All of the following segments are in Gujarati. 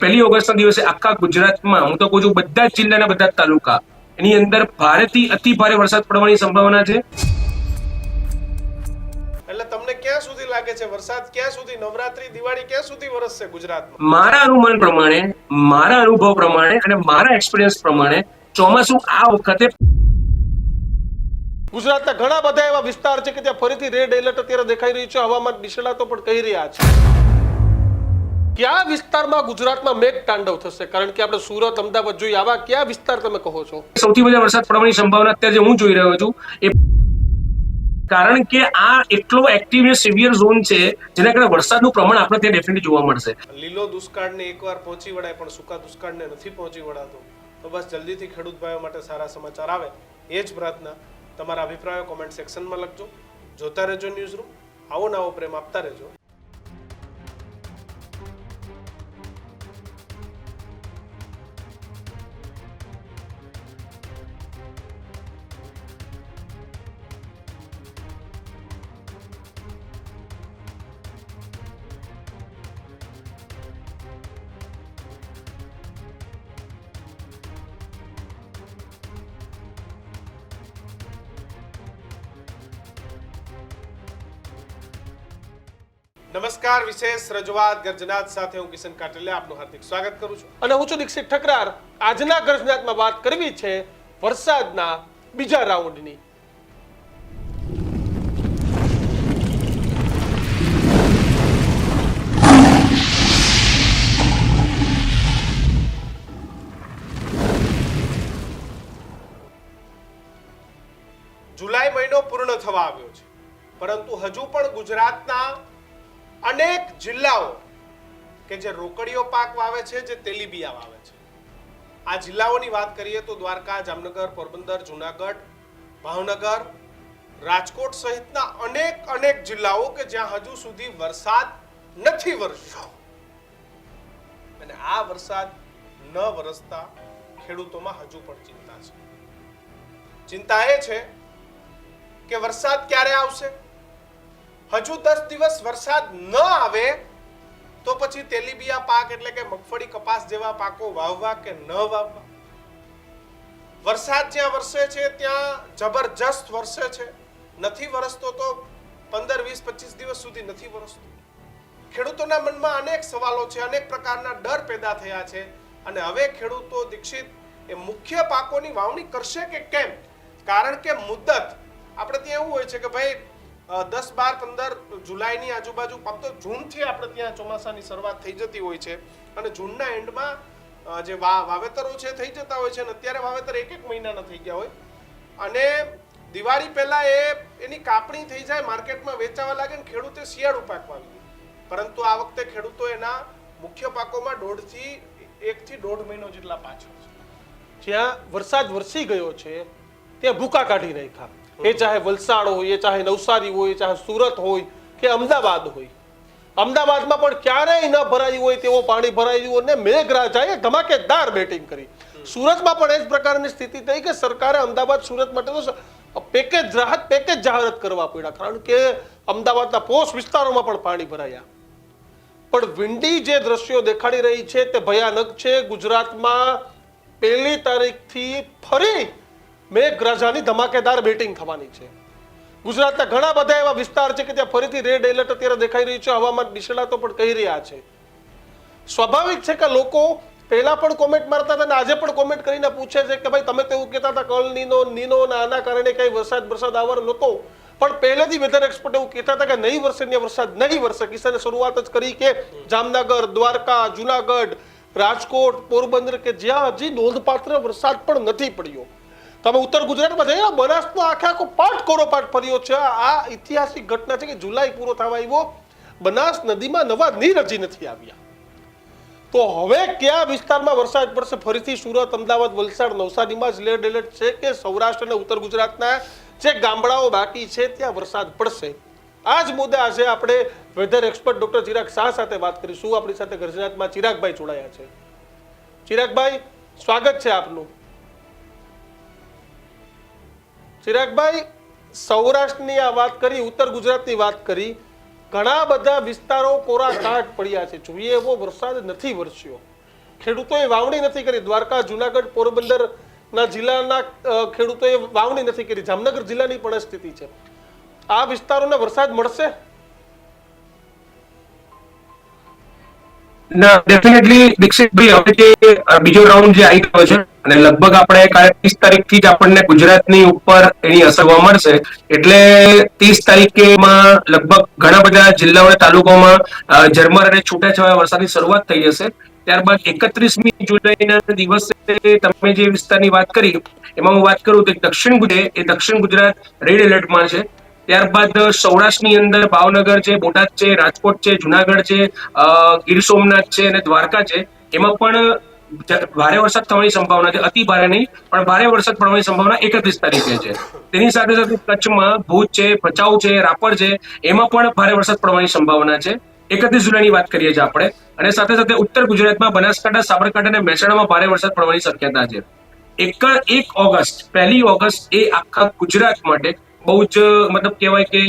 પહેલી ઓગસ્ટના દિવસે આખા ગુજરાતમાં હું તો કહું છું બધા જ જિલ્લાના બધા જ તાલુકા એની અંદર ભારેથી અતિ ભારે વરસાદ પડવાની સંભાવના છે। એટલે તમને ક્યાં સુધી લાગે છે વરસાદ ક્યાં સુધી નવરાત્રી દિવાળી ક્યાં સુધી વરસશે ગુજરાતમાં? મારા અનુમાન પ્રમાણે, મારા અનુભવ પ્રમાણે અને મારા એક્સપિરિયન્સ પ્રમાણે ચોમાસું આ વખતે ગુજરાતના ઘણા બધા એવા વિસ્તાર છે કે ત્યાં ફરીથી રેડ એલર્ટ અત્યારે દેખાઈ રહ્યું છે। હવામાન નિષ્ણાતો પણ કહી રહ્યા છે કયા વિસ્તારમાં ગુજરાતમાં મેઘ તાંડવ થશે, કારણ કે આપણે સુરત અમદાવાદ જોઈએ, આવા કયા વિસ્તાર તમે કહો છો સૌથી વધારે વરસાદ પડવાની સંભાવના અત્યારે જે હું જોઈ રહ્યો છું એ કારણ કે આ એટલો એક્ટિવ અને સિવિયર ઝોન છે જેના કારણે વરસાદનું પ્રમાણ આપણે ત્યાં ડેફિનેટલી જોવા મળશે। લીલો દુષ્કાળને એકવાર પહોંચી વળાય પણ સૂકા દુષ્કાળને નથી પહોંચી વળાતો, તો બસ જલ્દીથી ખેડૂત ભાઈઓ માટે સારા સમાચાર આવે એ જ પ્રાર્થના। તમારા અભિપ્રાયો કોમેન્ટ સેક્શનમાં લખજો। જોતા રહેજો ન્યૂઝ રૂમ, આવો નવો પ્રેમ આપતા રહેજો। નમસ્કાર, વિશેષ રજૂઆત ગર્જનાત સાથે હું કિશન કાટલિયા આપનું હાર્દિક સ્વાગત કરું છું અને હું છું દીક્ષિત ઠકરાર। આજના ગર્જનાતમાં વાત કરવી છે વરસાદના બીજા રાઉન્ડની। જુલાઈ મહિનો પૂર્ણ થવા આવ્યો છે, પરંતુ હજુ પણ ગુજરાતના અનેક જિલ્લાઓ કે જે રોકડીયો પાક વાવે છે, જે તેલીબિયા વાવે છે, આ જિલ્લાઓની વાત કરીએ તો દ્વારકા, જામનગર, પોરબંદર, જુનાગઢ, ભાવનગર, રાજકોટ સહિતના અનેક જિલ્લાઓ કે જ્યાં હજુ સુધી વરસાદ નથી વરસ્યો અને આ વરસાદ ન વરસતા ખેડૂતોમાં હજુ પણ ચિંતા છે। ચિંતા એ છે કે વરસાદ ક્યારે આવશે। હજુ 10 દિવસ વરસાદ ન આવે તો પછી તેલીબિયા પાક એટલે કે મગફળી, કપાસ જેવા પાકો વાવવા કે ન વાવવા। વરસાદ જ્યાં વરસે છે ત્યાં જબરજસ્ત વરસે છે, નથી વરસતો તો 15, 20, 25 દિવસ સુધી નથી વરસતો। ખેડૂતોના મનમાં અનેક સવાલો છે, અનેક પ્રકારના ડર પેદા થયા છે અને હવે ખેડૂતો દીક્ષિત એ મુખ્ય પાકોની વાવણી કરશે કે કેમ, કારણ કે મુદ્દત આપણે ત્યાં એવું હોય છે કે ભાઈ 10, 12, 15 જુલાઈની આજુબાજુ, ફક્ત જૂનથી આપણે ત્યાં ચોમાસાની શરૂઆત થઈ જતી હોય છે અને જૂનના એન્ડમાં જે વાવેતરો છે થઈ જતા હોય છે અને અત્યારે વાવેતર એક મહિનાના થઈ ગયા હોય અને દિવાળી પહેલા એની કાપણી થઈ જાય, માર્કેટમાં વેચાવા લાગે ને ખેડૂતે શિયાળુ પાક વાવી દે, પરંતુ આ વખતે ખેડૂતો એના મુખ્ય પાકોમાં 1 થી 1.5 મહિનો જેટલા પાછળ છે। જ્યાં વરસાદ વરસી ગયો છે ત્યાં ભૂકા કાઢી રાખ્યા, એ ચાહે વલસાડ હોય, એ ચાહે નવસારી હોય, ચાહે સુરત હોય કે અમદાવાદ હોય। અમદાવાદમાં પણ ક્યારેય ન ભરાયું હોય તેવો પાણી ભરાયું અને મેઘરાજાએ ધમાકેદાર બેટિંગ કરી। સુરતમાં પણ એ જ પ્રકારની સ્થિતિ થઈ કે સરકારે અમદાવાદ સુરત માટે તો રાહત પેકેજ જાહેરાત કરવા પડ્યા, કારણ કે અમદાવાદના પોશ વિસ્તારોમાં પણ પાણી ભરાયા। પણ વિંડી જે દ્રશ્યો દેખાડી રહી છે તે ભયાનક છે। ગુજરાતમાં 1 તારીખથી ફરી મેઘરાજાની ધમાકેદાર બેટિંગ થવાની છે। ગુજરાતના ઘણા બધા એવા વિસ્તાર છે કે ત્યાં ફરીથી રેડ એલર્ટ અત્યારે દેખાઈ રહ્યું છે, હવામાન નિષ્ણાતો પણ કહી રહ્યા છે। સ્વાભાવિક છે કે લોકો પહેલા પણ કોમેન્ટ મારતા હતા અને આજે પણ કોમેન્ટ કરીને પૂછે છે કે ભાઈ તમે તો એવું કહેતા હતા કલ નીનો અને આના કારણે કઈ વરસાદ આવવાનો નહોતો, પણ પહેલેથી વેધર એક્સપર્ટ એવું કહેતા હતા કે નહીં વરસે ને વરસાદ નહીં વરસે। કિસાને શરૂઆત જ કરી કે જામનગર, દ્વારકા, જુનાગઢ, રાજકોટ, પોરબંદર કે જ્યાં હજી નોંધપાત્ર વરસાદ પણ નથી પડ્યો। તમે ઉત્તર ગુજરાતમાં જઈએ, બનાસનો આખો પાઠ ફર્યો છે। આ ઐતિહાસિક ઘટના છે કે જુલાઈ પૂરો થવા આવ્યો, બનાસ નદીમાં નવા નીર હજી નથી આવ્યા। તો હવે કયા વિસ્તારમાં વરસાદ પડશે? ફરીથી સુરત, અમદાવાદ, વલસાડ, નવસારીમાં જ રેડ એલર્ટ છે કે સૌરાષ્ટ્ર અને ઉત્તર ગુજરાતના જે ગામડાઓ બાકી છે ત્યાં વરસાદ પડશે? આ જ મુદ્દે આજે આપણે weather expert doctor Chirag Shah સાથે વાત કરીશું। આપણી સાથે ગર્જનાતમાં ચિરાગભાઈ જોડાયા છે। ચિરાગભાઈ, સ્વાગત છે આપનું। ચિરાગભાઈ, સૌરાષ્ટ્રની આ વાત કરી, ઉત્તર ગુજરાતની વાત કરી, ઘણા બધા વિસ્તારો કોરા કાટ પડ્યા છે, જોઈએ એવો વરસાદ નથી વરસ્યો। ખેડૂતોએ વાવણી નથી કરી. દ્વારકા, જુનાગઢ, પોરબંદરના જિલ્લાના ખેડૂતોએ વાવણી નથી કરી. જામનગર જિલ્લાની પણ સ્થિતિ છે. આ વિસ્તારોને વરસાદ મળશે? ના, ડેફિનેટલી દીક્ષિતભાઈ, હવે જે બીજો રાઉન્ડ જે આવી ગયો છે અને લગભગ આપણે 30 તારીખથી જ આપણને ગુજરાતની ઉપર એની અસર જોવા મળશે. એટલે 30 તારીખેમાં લગભગ ઘણા બધા જિલ્લાઓ અને તાલુકાઓમાં ઝરમર અને છૂટાછવાયા વરસાદની શરૂઆત થઈ જશે. ત્યારબાદ 31મી જુલાઈના દિવસે તમે જે વિસ્તારની વાત કરી એમાં હું વાત કરું તો દક્ષિણ ગુજરાત રેડ એલર્ટમાં છે. ત્યારબાદ સૌરાષ્ટ્રની અંદર ભાવનગર છે, બોટાદ છે, રાજકોટ છે, જુનાગઢ છે, ગીર સોમનાથ છે અને દ્વારકા છે. એમાં પણ ભારે વરસાદ થવાની સંભાવના છે. અતિ ભારે નહીં, પણ ભારે વરસાદ પડવાની સંભાવના 31 તારીખે છે. તેની સાથે સાથે કચ્છમાં ભુજ છે, ભચાઉ છે, રાપર છે, એમાં પણ ભારે વરસાદ પડવાની સંભાવના છે. 31 જુલાઈની વાત કરીએ છીએ આપણે. અને સાથે સાથે ઉત્તર ગુજરાતમાં બનાસકાંઠા, સાબરકાંઠા અને મહેસાણામાં ભારે વરસાદ પડવાની શક્યતા છે. 1 ઓગસ્ટ, 1 ઓગસ્ટ એ આખા ગુજરાત માટે બહુ જ મતલબ કહેવાય કે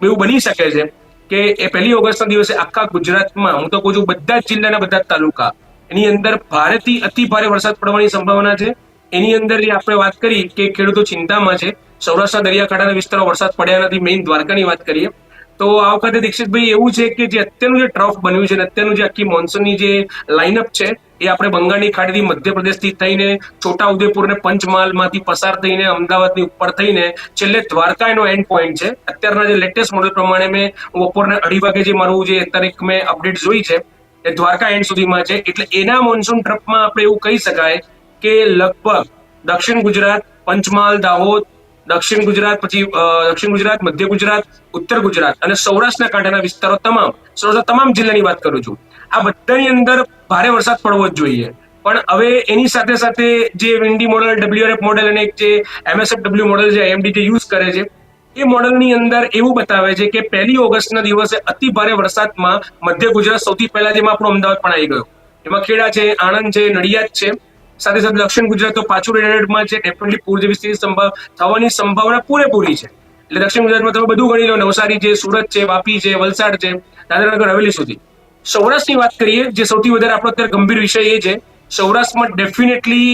એવું બની શકે છે કે એ 1 ઓગસ્ટના દિવસે આખા ગુજરાતમાં, હું તો કહું છું બધા જ જિલ્લાના બધા જ તાલુકા, એની અંદર ભારેથી અતિ ભારે વરસાદ પડવાની સંભાવના છે. એની અંદર જે આપણે વાત કરી કે ખેડૂતો ચિંતામાં છે. સૌરાષ્ટ્રના દરિયાકાંઠાના વિસ્તારો વરસાદ પડ્યા નથી. મેઇન દ્વારકાની વાત કરીએ તો આ વખતે દીક્ષિતભાઈ એવું છે કે જે અત્યારનું જે ટ્રફ બન્યું છે અને અત્યારનું જે આખી મોન્સૂનની જે લાઇનઅપ છે એ આપણે બંગાળની ખાડીથી મધ્યપ્રદેશથી થઈને છોટાઉદેપુર અને પંચમહાલમાંથી પસાર થઈને અમદાવાદની ઉપર થઈને છેલ્લે દ્વારકા એનો એન્ડ પોઈન્ટ છે. અત્યારના જે લેટેસ્ટ મોડેલ પ્રમાણે મેં બપોરના 2:30 વાગે જે મારું જે તારીખ મેં અપડેટ જોઈ છે એ દ્વારકા એન્ડ સુધીમાં છે. એટલે એના મોન્સૂન ટ્રફમાં આપણે એવું કહી શકાય કે લગભગ દક્ષિણ ગુજરાત, પંચમહાલ, દાહોદ, દક્ષિણ ગુજરાત, મધ્ય ગુજરાત, ઉત્તર ગુજરાત અને સૌરાષ્ટ્રના કાંઠાના વિસ્તારો તમામ જિલ્લાની વાત કરું છું. આ બધાની અંદર ભારે વરસાદ પડવો જ જોઈએ. પણ હવે એની સાથે સાથે જે વિન્ડી મોડેલ, WRF મોડેલ અને એક જે MSFW મોડેલ જે IMD જે યુઝ કરે છે એ મોડેલની અંદર એવું બતાવે છે કે 1 ઓગસ્ટના દિવસે અતિ ભારે વરસાદમાં મધ્ય ગુજરાત સૌથી પહેલા, જેમાં આપણું અમદાવાદ પણ આવી ગયું. એમાં ખેડા છે, આણંદ છે, નડિયાદ છે. સાથે સાથે દક્ષિણ ગુજરાત તો પાછું રેડ એલર્ટમાં છે. ડેફિનેટલી પૂર જેવી સ્થિતિ થવાની સંભાવના પૂરેપૂરી છે. એટલે દક્ષિણ ગુજરાતમાં તમે બધું ગણી લો, નવસારી છે, સુરત છે, વાપી છે, વલસાડ છે, દાદરાનગર હવેલી સુધી. સૌરાષ્ટ્રની વાત કરીએ, જે સૌથી વધારે આપણો અત્યારે ગંભીર વિષય એ છે. સૌરાષ્ટ્રમાં ડેફિનેટલી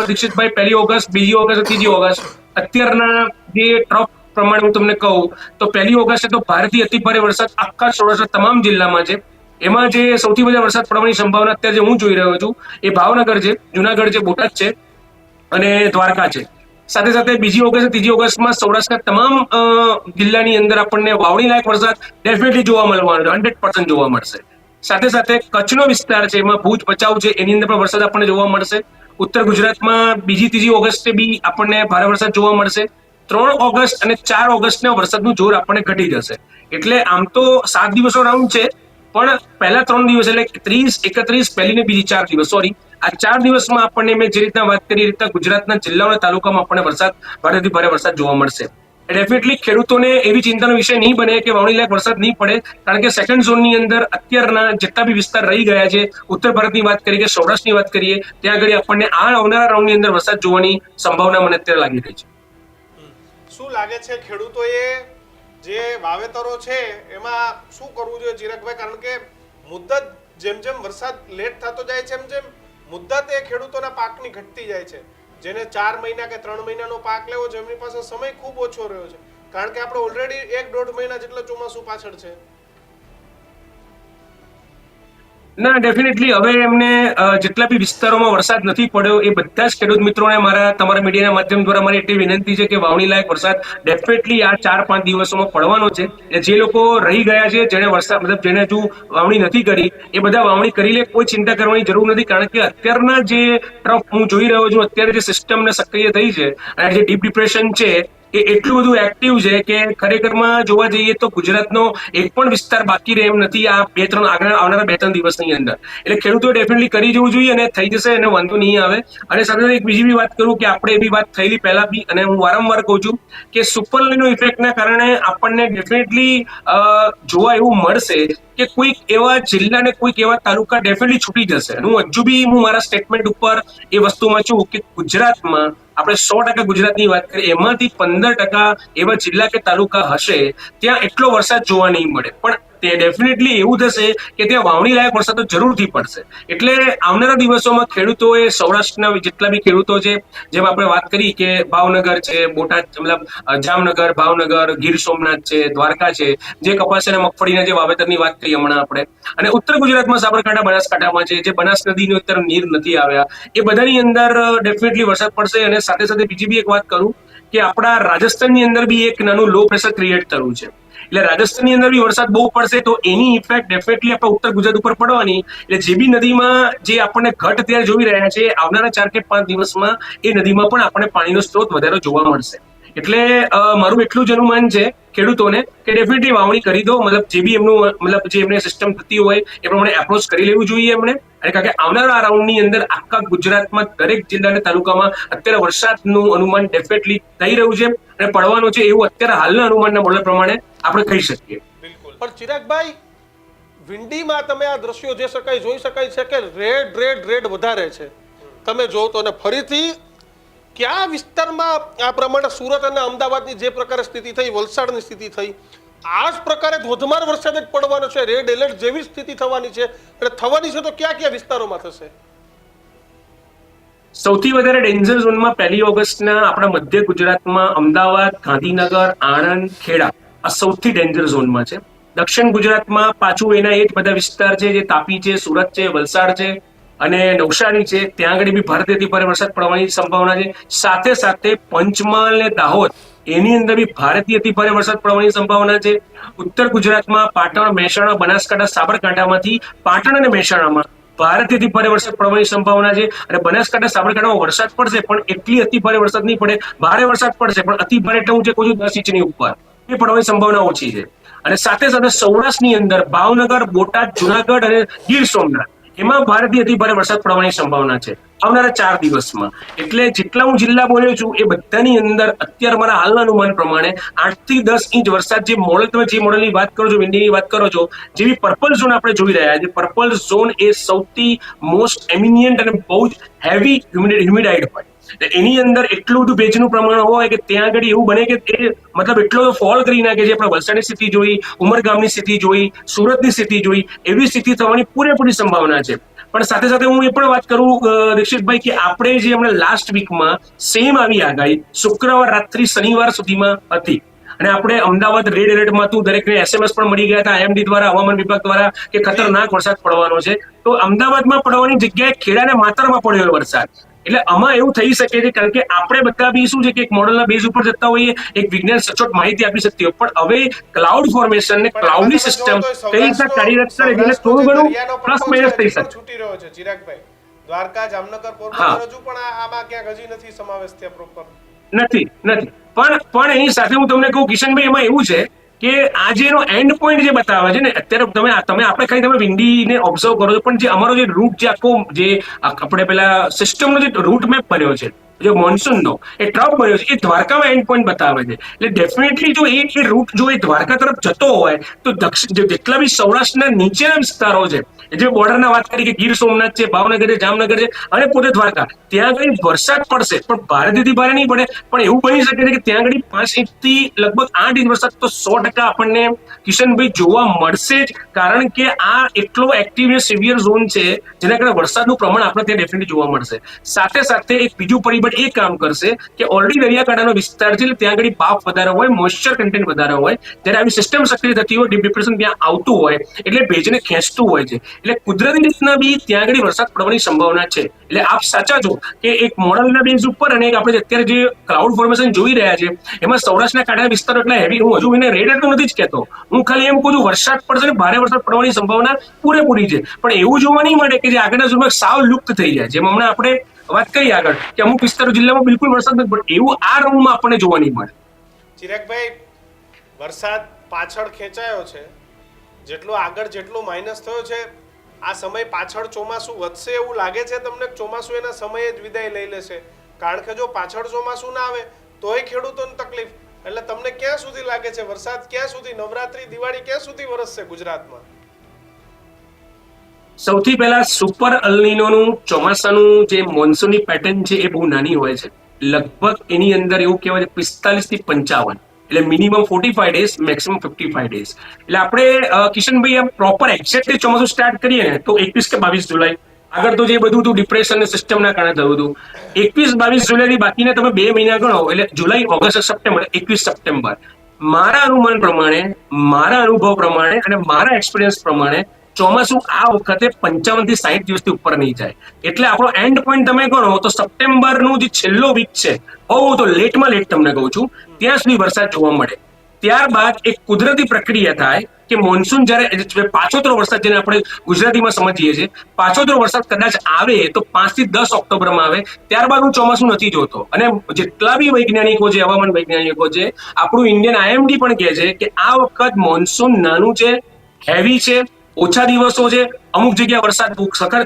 દીક્ષિતભાઈ 1 ઓગસ્ટ, 2 ઓગસ્ટ, 3 ઓગસ્ટ અત્યારના જે ટ્રફ પ્રમાણે હું તમને કહું તો 1 ઓગસ્ટે તો ભારેથી અતિ ભારે વરસાદ આખા સૌરાષ્ટ્ર તમામ જિલ્લામાં છે. એમાં જે સૌથી વધારે વરસાદ પડવાની સંભાવના અત્યારે જે હું જોઈ રહ્યો છું એ ભાવનગર છે, જુનાગઢ છે, બોટાદ છે અને દ્વારકા છે. સાથે સાથે 2 ઓગસ્ટ, 3 ઓગસ્ટમાં સૌરાષ્ટ્રના તમામ જિલ્લાની અંદર આપણને વાવણી લાયક વરસાદ ડેફિનેટલી જોવા મળવાનો છે, 100% જોવા મળશે. સાથે સાથે કચ્છનો વિસ્તાર છે, એમાં ભુજ, ભચાઉ છે, એની અંદર પણ વરસાદ આપણને જોવા મળશે. ઉત્તર ગુજરાતમાં 2, 3 ઓગસ્ટે બી આપણને ભારે વરસાદ જોવા મળશે. 3 ઓગસ્ટ અને 4 ઓગસ્ટના વરસાદનું જોર આપણને ઘટી જશે. એટલે આમ તો 7 દિવસનો રાઉન્ડ છે, પણ પહેલા 3 દિવસ એટલે 30, 31, પહેલી ને બીજી 4 દિવસ, સોરી, આ 4 દિવસમાં આપણને મેં જે રીતના વાત કરી એ રીતના ગુજરાતના જિલ્લાઓના તાલુકામાં આપણને ભારેથી ભારે વરસાદ જોવા મળશે. ડેફિનેટલી ખેડૂતોને એવી ચિંતાનો વિષય નહીં બને કે વાવણી લાયક વરસાદ નહીં પડે, કારણ કે સેકન્ડ ઝોનની અંદર અત્યારના જેટલા બી વિસ્તાર રહી ગયા છે, ઉત્તર ભારતની વાત કરીએ કે સૌરાષ્ટ્રની વાત કરીએ, ત્યાં આગળ આપણને આ આવનારા રાઉન્ડની અંદર વરસાદ જોવાની સંભાવના મને અત્યારે લાગી રહી છે. શું લાગે છે ખેડૂતોએ જે વાવેતરો છે એમાં શું કરવું જોઈએ ચિરાગભાઈ? કારણ કે મુદ્દત જેમ જેમ વરસાદ લેટ થતો જાય છે એમ જેમ મુદ્દત એ ખેડૂતોના પાકની ઘટતી જાય છે. જેને 4 મહિના કે 3 મહિનાનો પાક લેવો છે એમની પાસે સમય ખૂબ ઓછો રહ્યો છે, કારણ કે આપણે ઓલરેડી 1-1.5 મહિના જેટલો ચોમાસું પાછળ છે. ના, ડેફિનેટલી હવે એમને જેટલા બી વિસ્તારોમાં વરસાદ નથી પડ્યો એ બધા જ ખેડૂત મિત્રોને તમારા મીડિયાના માધ્યમ દ્વારા મારી એટલી વિનંતી છે કે વાવણી લાયક વરસાદ ડેફિનેટલી આ 4-5 દિવસોમાં પડવાનો છે. જે લોકો રહી ગયા છે, જેને વરસાદ મતલબ જેને હજુ વાવણી નથી કરી, એ બધા વાવણી કરી લે, કોઈ ચિંતા કરવાની જરૂર નથી. કારણ કે અત્યારના જે ટ્રફ હું જોઈ રહ્યો છું, અત્યારે જે સિસ્ટમને સક્રિય થઈ છે અને જે ડીપ ડિપ્રેશન છે એ એટલું બધું એક્ટિવ છે કે ખરેખરમાં જોવા જઈએ તો ગુજરાતનો એક પણ વિસ્તાર બાકી રહે એમ નથી આ આવનારા 2-3 દિવસની અંદર. એટલે ખેડૂતોએ ડેફિનેટલી કરી જવું જોઈએ અને થઈ જશે અને વાંધો નહીં આવે. અને સાથે એક બીજી બી વાત કરું કે આપણે એવી વાત થયેલી પહેલા બી, અને હું વારંવાર કહું છું કે સુપરલાઇનો ઇફેક્ટના કારણે આપણને ડેફિનેટલી જોવા એવું મળશે કે કોઈક એવા જિલ્લા ને કોઈક એવા તાલુકા ડેફિનેટલી છૂટી જશે. હું મારા સ્ટેટમેન્ટ ઉપર એ વસ્તુમાં છું કે ગુજરાતમાં આપણે 100% ગુજરાતની વાત કરીએ, એમાંથી 15% એવા જિલ્લા કે તાલુકા હશે ત્યાં એટલો વરસાદ જોવા નહીં મળે. પણ તે ડેફિનેટલી એવું થશે કે ત્યાં વાવણી લાયક વરસાદ તો જરૂરથી પડશે. એટલે આવનારા દિવસોમાં ખેડૂતોએ સૌરાષ્ટ્રના જેટલા બી ખેડૂતો છે, જેમ આપણે વાત કરી કે ભાવનગર છે, બોટાદ મતલબ જામનગર, ભાવનગર, ગીર સોમનાથ છે, દ્વારકા છે, જે કપાસ અને મગફળીના જે વાવેતરની વાત કરી હમણાં આપણે, અને ઉત્તર ગુજરાતમાં સાબરકાંઠા, બનાસકાંઠામાં છે, જે બનાસ નદીની અત્યારે નીર નથી આવ્યા, એ બધાની અંદર ડેફિનેટલી વરસાદ પડશે. અને સાથે સાથે બીજી બી એક વાત કરું કે આપણા રાજસ્થાનની અંદર બી એક નાનું લો પ્રેશર ક્રિએટ થયું છે. એટલે રાજસ્થાનની અંદર બી વરસાદ બહુ પડશે તો એની ઇફેક્ટ ડેફિનેટલી આપણા ઉત્તર ગુજરાત ઉપર પડવાની. એટલે જે બી નદીમાં જે આપણને ઘટ અત્યારે જોઈ રહ્યા છે, આવનારા 4 કે 5 દિવસમાં એ નદીમાં પણ આપણને પાણીનો સ્ત્રોત વધારે જોવા મળશે. એટલે મારું એટલું જ અનુમાન છે ખેડૂતોને કે ડેફિનેટલી વાવણી કરી દો. મતલબ જે બી એમનું મતલબ જે એમને સિસ્ટમ થતી હોય એ પ્રમાણે એપ્રોચ કરી લેવું જોઈએ એમણે. અને કારણ કે આવનારા રાઉન્ડની અંદર આખા ગુજરાતમાં દરેક જિલ્લા અને તાલુકામાં અત્યારે વરસાદનું અનુમાન ડેફિનેટલી થઈ રહ્યું છે અને પડવાનું છે એવું અત્યારે હાલના અનુમાનના મોડેલ પ્રમાણે આપણે કહી શકીએ. બિલકુલ. પણ ચિરાગભાઈ, વિંડીમાં તમે આ દ્રશ્યો જે જોઈ શકાય છે કે રેડ રેડ રેડ વધારે છે, તમે જો તો. અને ફરીથી કયા વિસ્તારમાં આ પ્રમાણે સુરત અને અમદાવાદની જે પ્રકારે સ્થિતિ થઈ, વલસાડની સ્થિતિ થઈ, આ જ પ્રકારે ધોધમાર વરસાદ જ પડવાનો છે, રેડ એલર્ટ જેવી સ્થિતિ થવાની છે. અને થવાની છે તો કયા કયા વિસ્તારોમાં થશે? સૌથી વધારે ડેન્જર ઝોનમાં 1 ઓગસ્ટના આપણા મધ્ય ગુજરાતમાં અમદાવાદ, ગાંધીનગર, આણંદ, ખેડા આ સૌથી ડેન્જર ઝોનમાં છે. દક્ષિણ ગુજરાતમાં પાછું એના એ જ બધા વિસ્તાર છે, જે તાપી છે, સુરત છે, વલસાડ છે અને નવસારી છે, ત્યાં આગળ બી ભારેથી ભારે વરસાદ પડવાની સંભાવના છે. સાથે સાથે પંચમહાલ અને દાહોદ એની અંદર બી ભારેથી અતિ ભારે વરસાદ પડવાની સંભાવના છે. ઉત્તર ગુજરાતમાં પાટણ, મહેસાણા, બનાસકાંઠા, સાબરકાંઠામાંથી પાટણ અને મહેસાણામાં ભારેથી ભારે વરસાદ પડવાની સંભાવના છે. અને બનાસકાંઠા, સાબરકાંઠામાં વરસાદ પડશે પણ એટલી અતિ ભારે વરસાદ નહીં પડે. ભારે વરસાદ પડશે પણ અતિ ભારે એટલે હું જે કહું છું 10 ઇંચની ઉપર, એ પડવાની સંભાવના ઓછી છે. અને સાથે સાથે સૌરાષ્ટ્રની અંદર ભાવનગર, બોટાદ, જુનાગઢ અને ગીર સોમનાથ એમાં ભારેથી અતિ ભારે વરસાદ પડવાની સંભાવના છે આવનારા 4 દિવસમાં. એટલે જેટલા હું જિલ્લા બોલ્યો છું એ બધાની અંદર અત્યારે મારા હાલના અનુમાન પ્રમાણે 8 થી 10 ઇંચ વરસાદ, જે મોડેલ તમે જે મોડેલની વાત કરો છો, વિન્ડીની વાત કરો છો, જેવી પર્પલ ઝોન આપણે જોઈ રહ્યા છે, પર્પલ ઝોન એ સૌથી મોસ્ટ એમિનિયન્ટ અને બહુ જ હેવી હ્યુમિડાઇડ હોય. એની અંદર એટલું બધું ભેજનું પ્રમાણ હોય કે ત્યાં આગળ એવું બને કે એ મતલબ એટલો ફોલ કરી નાખે છે. આપણે વલસાડની સ્થિતિ જોઈ, ઉમરગામની સ્થિતિ જોઈ, સુરતની સ્થિતિ જોઈ, એવી સ્થિતિ થવાની પૂરેપૂરી સંભાવના છે. પણ સાથે સાથે હું એ પણ વાત કરું દીક્ષિતભાઈ કે આપણે જે હમણાં લાસ્ટ વીકમાં સેમ આવી આગાહી શુક્રવાર રાત્રિ શનિવાર સુધીમાં હતી અને આપણે અમદાવાદ રેડ એલર્ટમાં હતું, દરેકને SMS પણ મળી ગયા હતા IMD દ્વારા, હવામાન વિભાગ દ્વારા કે ખતરનાક વરસાદ પડવાનો છે. તો અમદાવાદમાં પડવાની જગ્યાએ ખેડા અને માતરમાં પડ્યો વરસાદ. એટલે આમાં એવું થઈ શકે છે કારણ કે આપણે બધા બી શું છે કે એક મોડલના બેઝ ઉપર જતા હોઈએ, એક વિજ્ઞાન સચોટ માહિતી આપી શકતી હોય, પણ હવે ક્લાઉડ ફોર્મેશન ને ક્લાઉડની સિસ્ટમ કઈ રીતના કાર્યરત કરે એટલે થોડું ઘણું પ્લસ માઇનસ થઈ શકે. છૂટી રહ્યો છે ચિરાગભાઈ. દ્વારકા, જામનગર, પોરબંદર હજુ પણ આમાં ક્યાંક હજી નથી સમાવેશ થયા પ્રોપર. નથી પણ એની સાથે હું તમને કહું કિશનભાઈ, એમાં એવું છે કે આ જે એનો એન્ડ પોઈન્ટ જે બતાવે છે ને અત્યારે તમે આપણે ખાલી તમે વિંડીને ઓબ્ઝર્વ કરો છો, પણ જે અમારો જે રૂટ જે આખો જે આપણે પેલા સિસ્ટમનો જે રૂટ મેપ બન્યો છે, જે મોન્સૂનનો એ ટ્રફ બન્યો છે, એ દ્વારકામાં એન્ડ પોઈન્ટ બતાવે છે. એટલે ડેફિનેટલી જો એ રૂટ જો એ દ્વારકા તરફ જતો હોય તો જેટલા બી સૌરાષ્ટ્રના નીચેના વિસ્તારો છે, જે બોર્ડરના વાત કરી કે ગીર સોમનાથ છે, ભાવનગર છે, જામનગર છે અને પોતે દ્વારકા, ત્યાં આગળ વરસાદ પડશે પણ ભારેથી ભારે નહીં પડે. પણ એવું બની શકે છે કે ત્યાં આગળ 5 ઇંચથી લગભગ 8 ઇંચ વરસાદ તો 100% આપણને કિશનભાઈ જોવા મળશે જ. કારણ કે આ એટલો એક્ટિવ અને સિવિયર ઝોન છે જેના કારણે વરસાદનું પ્રમાણ આપણે ત્યાં ડેફિનેટલી જોવા મળશે. સાથે સાથે એક બીજું પરિબળ એ કામ કરશે કે ઓલરેડી દરિયાકાંઠાનો વિસ્તાર છે એટલે ત્યાં આગળ બાફ વધારે હોય, મોઇસ્ચર કન્ટેન્ટ વધારે હોય, ત્યારે આવી સિસ્ટમ સક્રિય થતી હોય, ડીપ ડિપ્રેશન ત્યાં આવતું હોય એટલે ભેજને ખેંચતું હોય છે. એટલે કુદરતી રીતના બી ત્યાં આગળ વરસાદ પડવાની સંભાવના છે. એટલે આપ સાચા છો કે એક મોડલના બેઝ ઉપર અને એક આપણે અત્યારે જે ક્લાઉડ ફોર્મેશન જોઈ રહ્યા છે એમાં સૌરાષ્ટ્રના કાંઠાના વિસ્તારો એટલા હેવી, હું હજુ એને રેડ એટલું નથી જ કહેતો, હું ખાલી એમ કહું છું વરસાદ પડશે ને ભારે વરસાદ પડવાની સંભાવના પૂરેપૂરી છે. પણ એવું જોવા નહીં મળે કે જે આગળના ઝોનમાં સાવ લુપ્ત થઈ જાય, જેમ હમણાં આપણે વાત કરી આગળ કે અમુક વિસ્તારો જિલ્લામાં બિલકુલ વરસાદ નથી પડતો, એવું આ રાઉન્ડમાં આપણને જોવા નહીં મળે. ચિરાગભાઈ, વરસાદ પાછળ ખેંચાયો છે, જેટલો આગળ જેટલો માઇનસ થયો છે, આ સમય પાછળ ચોમાસું વધશે એવું લાગે છે તમને? ચોમાસું એના સમયે જ વિદાય લઈ લેશે? કારણ કે જો પાછળ ચોમાસું ના આવે તોય ખેડૂતોને તકલીફ. એટલે તમને ક્યાં સુધી લાગે છે વરસાદ ક્યાં સુધી, નવરાત્રી, દિવાળી ક્યાં સુધી વરસશે ગુજરાતમાં? સૌથી પહેલા સુપર અલ્નિનોનું ચોમાસાનું જે મોન્સૂનની પેટર્ન છે એ બહુ નાની હોય છે. લગભગ એની અંદર એવું કહેવાય છે 45 થી 55, એટલે મિનિમમ 45 ડેઝ, મેક્સિમમ 55 ડેઝ. એટલે આપણે કિશનભાઈ આમ પ્રોપર એક્ઝેક્ટલી ચોમાસું સ્ટાર્ટ કરીએ ને તો 21 કે 22 જુલાઈ. આગળ તો જે બધું હતું ડિપ્રેશન અને સિસ્ટમના કારણે થયું હતું. 21-22 જુલાઈથી બાકીના તમે 2 મહિના ગણો એટલે જુલાઈ, ઓગસ્ટ, સપ્ટેમ્બર, 21 સપ્ટેમ્બર. મારા અનુમાન પ્રમાણે, મારા અનુભવ પ્રમાણે અને મારા એક્સપિરિયન્સ પ્રમાણે ચોમાસું આ વખતે 55 થી 60 દિવસથી ઉપર નહીં જાય. એટલે આપણો એન્ડ પોઈન્ટ તમે ગણો તો સપ્ટેમ્બરનું જે છેલ્લો વીક છે, હું તો લેટમાં લેટ તમને કહું છું, ત્યાં સુધી વરસાદ જોવા મળે. ત્યારબાદ એક કુદરતી પ્રક્રિયા થાય કે મોન્સૂન જયારે પાછોતરો વરસાદ, જેને આપણે ગુજરાતીમાં સમજીએ છીએ, પાછોતરો વરસાદ કદાચ આવે તો 5 થી 10 ઓક્ટોબરમાં આવે. ત્યારબાદ હું ચોમાસું નથી જોતો. અને જેટલા બી વૈજ્ઞાનિકો છે, હવામાન વૈજ્ઞાનિકો છે, આપણું ઇન્ડિયન આઈએમડી પણ કહે છે કે આ વખત મોન્સૂન નાનું છે, હેવી છે, ઓછા દિવસો છે, અમુક જગ્યાએ વરસાદ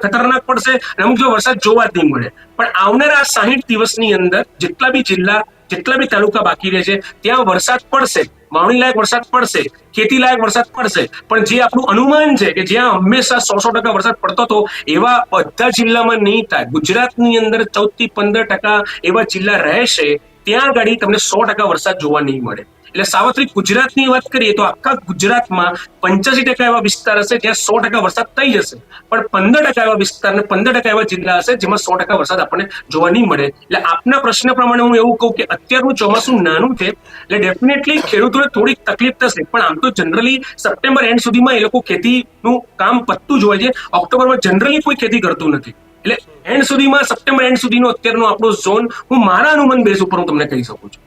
ખતરનાક પડશે અને અમુક જગ્યાએ વરસાદ જોવા જ નહીં મળે. પણ આવનારા 60 દિવસની અંદર જેટલા બી જિલ્લા, જેટલા બી તાલુકા બાકી રહે છે ત્યાં વરસાદ પડશે, વાવણી લાયક વરસાદ પડશે, ખેતી લાયક વરસાદ પડશે. પણ જે આપણું અનુમાન છે કે જ્યાં હંમેશા 100% વરસાદ પડતો હતો એવા બધા જિલ્લામાં નહીં થાય. ગુજરાતની અંદર 14 થી 15% એવા જિલ્લા રહેશે, ત્યાં આગળ તમને 100% વરસાદ જોવા નહીં મળે. એટલે સાવત્રિક ગુજરાતની વાત કરીએ તો આખા ગુજરાતમાં 85% એવા વિસ્તાર હશે જ્યાં 100% વરસાદ થઈ જશે, પણ 15% એવા વિસ્તાર ને 15% એવા જિલ્લા હશે જેમાં 100% વરસાદ આપણને જોવા નહીં મળે. એટલે આપના પ્રશ્ન પ્રમાણે હું એવું કહું કે અત્યારનું ચોમાસું નાનું છે એટલે ડેફિનેટલી ખેડૂતોને થોડીક તકલીફ થશે, પણ આમ તો જનરલી સપ્ટેમ્બર એન્ડ સુધીમાં એ લોકો ખેતીનું કામ પતતું જ હોય છે. ઓક્ટોબરમાં જનરલી કોઈ ખેતી કરતું નથી. એટલે એન્ડ સુધીમાં, સપ્ટેમ્બર એન્ડ સુધીનો અત્યારનો આપણો ઝોન હું મારા અનુમાન બેઝ ઉપર હું તમને કહી શકું છું.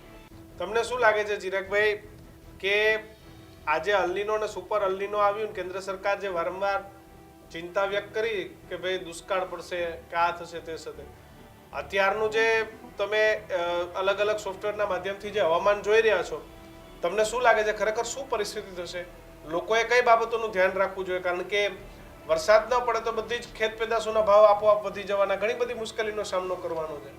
તમને શું લાગે છે ચિરાગભાઈ કે આજે અલ્નીનો અને સુપર અલ્નીનો આવ્યું ને કેન્દ્ર સરકાર જે વારંવાર ચિંતા વ્યક્ત કરી કે ભાઈ દુષ્કાળ પડશે, કે આ થશે તે થશે, અત્યારનું જે તમે અલગ અલગ સોફ્ટવેરના માધ્યમથી જે હવામાન જોઈ રહ્યા છો, તમને શું લાગે છે ખરેખર શું પરિસ્થિતિ થશે? લોકોએ કઈ બાબતોનું ધ્યાન રાખવું જોઈએ? કારણ કે વરસાદ ન પડે તો બધી જ ખેત પેદાશોના ભાવ આપોઆપ વધી જવાના, ઘણી બધી મુશ્કેલીનો સામનો કરવાનો છે.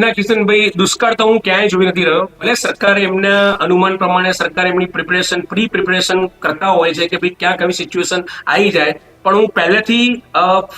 ના કિશનભાઈ, દુષ્કાળ તો હું ક્યાંય જોઈ નથી રહ્યો. ભલે સરકાર એમના અનુમાન પ્રમાણે સરકાર એમની પ્રી પ્રિપરેશન કરતા હોય છે કે ભાઈ ક્યાં કઈ સિચ્યુએશન આવી જાય, પણ હું પહેલેથી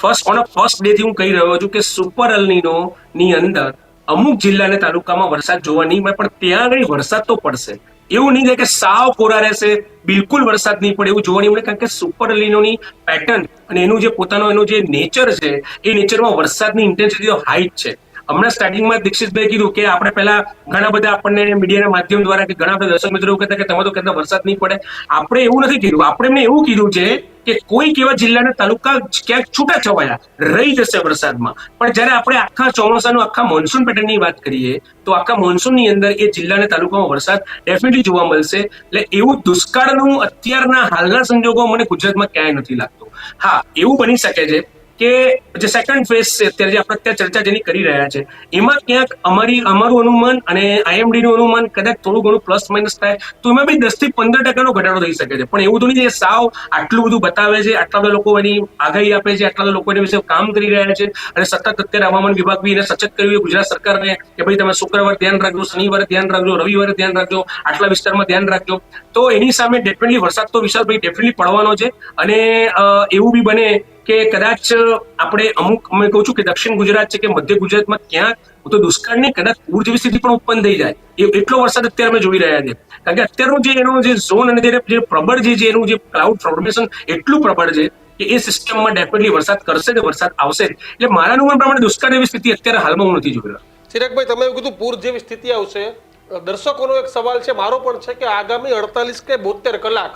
ફર્સ્ટ ડે થી હું કહી રહ્યો છું કે સુપર અલ્નીનો ની અંદર અમુક જિલ્લા અને તાલુકામાં વરસાદ જોવા નહીં મળે, પણ ત્યાં આગળ વરસાદ તો પડશે. એવું નહીં થાય કે સાવ કોરા રહેશે, બિલકુલ વરસાદ નહીં પડે, એવું જોવા નહીં મળે. કારણ કે સુપર અલ્નીનોની પેટર્ન અને એનું જે પોતાનો એનું જે નેચર છે, એ નેચરમાં વરસાદની ઇન્ટેન્સિટી હાઈટ છે. હમણાં સ્ટાર્ટિંગમાં દીક્ષિતભાઈ કીધું કે આપણે પહેલા ઘણા બધા આપણને મીડિયાના માધ્યમ દ્વારા કે ઘણા બધા દર્શક મિત્રો કહેતા કે તમે તો કહેતા વરસાદ નહીં પડે. આપણે એવું નથી કીધું. આપણે એમને એવું કીધું છે કે કોઈક એવા જિલ્લાના તાલુકા ક્યાંક છૂટા છવાયા રહી જશે વરસાદમાં. પણ જયારે આપણે આખા ચોમાસાનું, આખા મોન્સૂન પેટર્નની વાત કરીએ તો આખા મોન્સૂનની અંદર એ જિલ્લાના તાલુકામાં વરસાદ ડેફિનેટલી જોવા મળશે. એટલે એવું દુષ્કાળનું અત્યારના હાલના સંજોગો મને ગુજરાતમાં ક્યાંય નથી લાગતું. હા, એવું બની શકે છે કે જે સેકન્ડ ફેઝ છે અત્યારે જે આપણે અત્યારે ચર્ચા જેની કરી રહ્યા છે એમાં ક્યાંક અમારું અનુમાન અને આઈએમડી નું અનુમાન કદાચ થોડું ઘણું પ્લસ માઇનસ થાય તો એમાં બી 10 થી 15% ઘટાડો થઈ શકે છે. પણ એવું તો નહીં સાવ આટલું બધું બતાવે છે, આટલા બધા લોકો એની આગાહી આપે છે, આટલા બધા લોકો એની વિશે કામ કરી રહ્યા છે અને સતત અત્યારે હવામાન વિભાગ બી એને સચેત કર્યું ગુજરાત સરકારને કે ભાઈ તમે શુક્રવાર ધ્યાન રાખજો, શનિવારે ધ્યાન રાખજો, રવિવારે ધ્યાન રાખજો, આટલા વિસ્તારમાં ધ્યાન રાખજો. તો એની સામે ડેફિનેટલી વરસાદ તો વિશાલભાઈ ડેફિનેટલી પડવાનો છે. અને એવું બી બને કે કદાચ આપણે અમુક, મેં કહું છું કે દક્ષિણ ગુજરાત છે કે મધ્ય ગુજરાતમાં ક્યાંક તો દુષ્કાળની કદાચ પૂર જેવી સ્થિતિ પણ ઉત્પન્ન થઈ જાય, એટલો વરસાદ અત્યારે અમે જોઈ રહ્યા છે. કારણ કે અત્યારનું જે એનો જે ઝોન અને જે પ્રબળ જે એનું જે ક્લાઉડ ફોર્મેશન એટલું પ્રબળ છે કે એ સિસ્ટમમાં ડેફિનેટલી વરસાદ કરશે ને વરસાદ આવશે. એટલે મારા અનુમાન પ્રમાણે દુષ્કાળ જેવી સ્થિતિ અત્યારે હાલમાં હું નથી જોઈ રહ્યો. ચિરાગભાઈ, તમે એવું કીધું પૂર જેવી સ્થિતિ આવશે. દર્શકોનો એક સવાલ છે, મારો પણ છે કે આગામી 48 કે 72 કલાક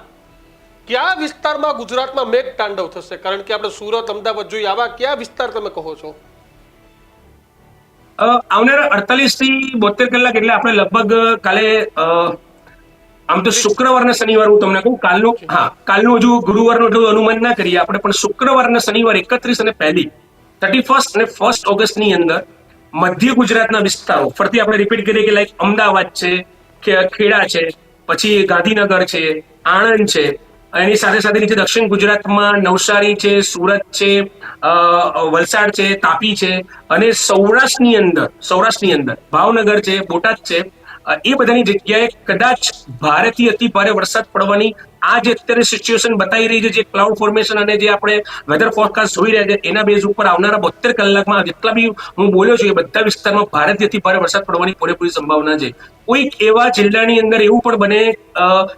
કયા વિસ્તારમાં ગુજરાતમાં મેઘ તાંડવ થશે? કારણ કે આપણે સુરત, અમદાવાદ જોઈએ, આવા કયા વિસ્તાર તમે કહો છો? આવનારા 48 થી 72 કલાક એટલે આપણે લગભગ કાલે આમ તો શુક્રવાર ને શનિવાર હું તમને કહું, કાલનું હજુ ગુરુવારનું એટલું અનુમાન ના કરીએ આપણે, પણ શુક્રવાર અને શનિવાર 31 અને 31 અને 1 ઓગસ્ટની અંદર મધ્ય ગુજરાતના વિસ્તારો ફરતી આપણે રિપીટ કરીએ કે લાઈક અમદાવાદ છે, ખેડા છે, પછી ગાંધીનગર છે, આણંદ છે, એની સાથે સાથે નીચે દક્ષિણ ગુજરાતમાં નવસારી છે, સુરત છે, વલસાડ છે, તાપી છે, અને સૌરાષ્ટ્રની અંદર ભાવનગર છે, બોટાદ છે, એ બધાની જગ્યાએ કદાચ ભારેથી અતિ ભારે વરસાદ પડવાની આ જે અત્યારે સિચ્યુએશન બતાવી રહી છે, જે ક્લાઉડ ફોર્મેશન અને જે આપણે વેધર ફોરકાસ્ટ જોઈ રહ્યા છે, એના બેઝ ઉપર આવનારા 72 કલાકમાં જેટલા બી હું બોલ્યો છું એ બધા વિસ્તારમાં ભારેથી અતિ ભારે વરસાદ પડવાની પૂરેપૂરી સંભાવના છે. કોઈક એવા જિલ્લાની અંદર એવું પણ બને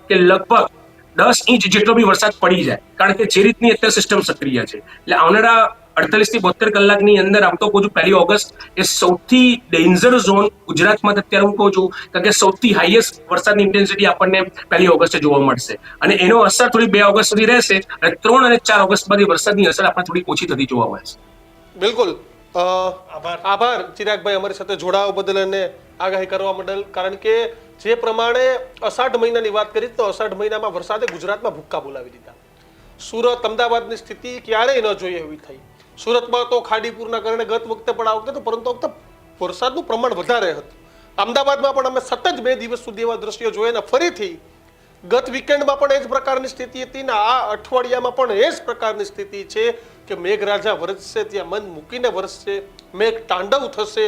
કે લગભગ 10 ઇંચ જેટલો બી વરસાદ પડી જાય, કારણ કે જે રીતની અત્યારે સિસ્ટમ સક્રિય છે. એટલે આવનારા 48 થી 72 કલાકની અંદર આમ તો કહું છું 1 ઓગસ્ટ એ સૌથી ડેન્જર ઝોન ગુજરાતમાં અત્યારે હું કહું છું, કારણ કે સૌથી હાઈએસ્ટ વરસાદની ઇન્ટેન્સિટી આપણને 1 ઓગસ્ટે જોવા મળશે અને એનો અસર થોડી 2 ઓગસ્ટ સુધી રહેશે અને 3 અને 4 ઓગસ્ટ બાદ વરસાદની અસર આપણને થોડી ઓછી થતી જોવા મળશે. બિલકુલ. આભાર ચિરાગભાઈ અમારી સાથે જોડાવા બદલ અને આગાહી કરવા બદલ. કારણ કે જે પ્રમાણે અષાઢ મહિનાની વાત કરી તો અષાઢ મહિનામાં વરસાદે ગુજરાતમાં ભૂક્કા બોલાવી દીધા. સુરત અમદાવાદની સ્થિતિ ક્યારેય ન જોઈએ એવી થઈ. સુરતમાં તો ખાડીપુરના કારણે ગત વખતે પણ આ વખતે તો પરંતુ વખતે વરસાદનું પ્રમાણ વધારે હતું. અમદાવાદમાં પણ અમે સતત 2 દિવસ સુધી એવા દ્રશ્યો જોયા ને ફરીથી ગત વીકેન્ડમાં પણ એ જ પ્રકારની સ્થિતિ હતી ને આ અઠવાડિયામાં પણ એ જ પ્રકારની સ્થિતિ છે કે મેઘરાજા વરસશે ત્યાં મન મૂકીને વરસશે, મેઘ તાંડવ થશે,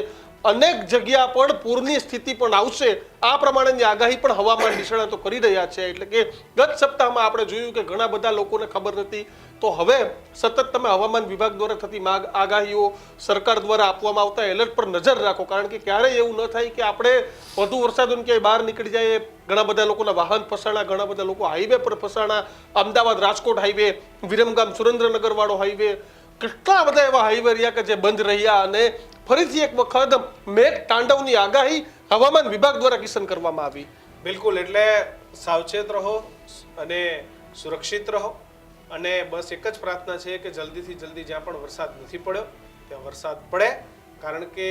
અનેક જગ્યા પર પૂરની સ્થિતિ પણ આવશે. આ પ્રમાણેની આગાહી પણ હવામાન નિષ્ણાતો કરી રહ્યા છે. એટલે કે ગત સપ્તાહમાં આપણે જોયું કે ઘણા બધા લોકોને ખબર નથી, તો હવે સતત તમે હવામાન વિભાગ દ્વારા થતી આગાહીઓ, સરકાર દ્વારા આપવામાં આવતા એલર્ટ પર નજર રાખો. કારણ કે ક્યારેય એવું ન થાય કે આપણે વધુ વરસાદનું ક્યાંય બહાર નીકળી જાય. ઘણા બધા લોકોના વાહન ફસાણા, ઘણા બધા લોકો હાઈવે પર ફસાણા. અમદાવાદ રાજકોટ હાઈવે, વિરમગામ સુરેન્દ્રનગર વાળો હાઈવે, કેટલા બધા એવા હાઈવે રહ્યા કે જે બંધ રહ્યા અને ફરીથી એક વખત મેઘ તાંડવની આગાહી હવામાન વિભાગ દ્વારા કિશન કરવામાં આવી. બિલકુલ. એટલે સાવચેત રહો અને સુરક્ષિત રહો અને બસ એક જ પ્રાર્થના છે કે જલ્દીથી જલ્દી જ્યાં પણ વરસાદ નથી પડ્યો ત્યાં વરસાદ પડે. કારણ કે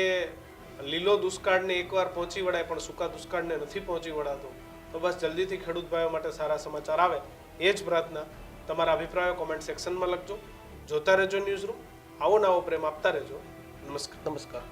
લીલો દુષ્કાળને એકવાર પહોંચી વળાય પણ સૂકા દુષ્કાળને નથી પહોંચી વળાતો. તો બસ જલ્દીથી ખેડૂત ભાઈઓ માટે સારા સમાચાર આવે એ જ પ્રાર્થના. તમારા અભિપ્રાયો કોમેન્ટ સેક્શનમાં લખજો. જોતા રહેજો ન્યૂઝરૂમ. આવો નવો પ્રેમ આપતા રહેજો. નમસ્કાર.